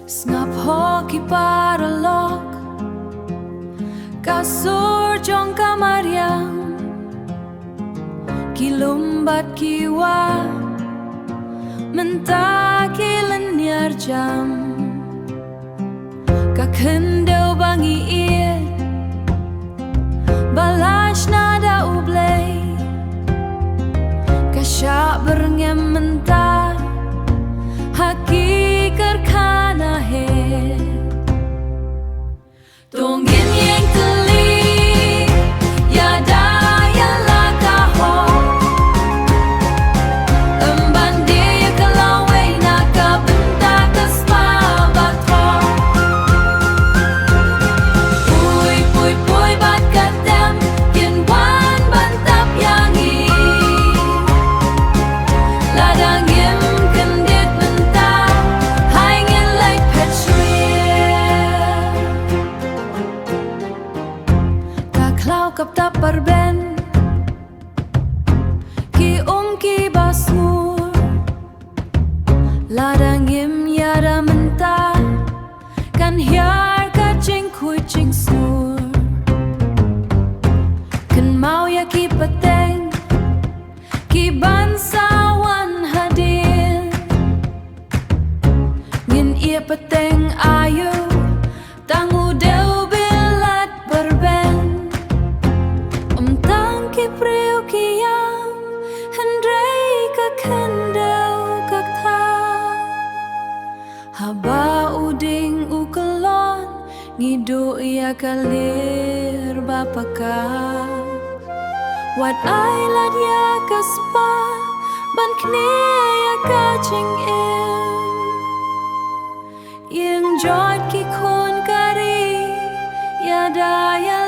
Ngap hoki paralok kasur jong kamariang kilumbat kiwa mentakilan nyar jam kakendau bangi iet balash nada ublay kasyak berngem mentah hakikar kana he Tonggin yang teli ya daya lakaho emban dia kelawai naka benda kesma batho pui pui pui bat katem yen wan bantap yangi ladang yem kendit mentah hai ngin lai pet Klau kap tapar ben ki ki basmur ladang im yara mentah kan hiar ka ching kui ching sur kan mau ya ki peteng ki bansawan hadir ngin ia peteng ayu tangu deu bilat berben Kipriu kiyam hendrai kakendau kakta haba uding ukelon ngidu ia kalir bapaka wat ai lad ya kaspa ban kne ya kaching yang jod ki kon kari ya daya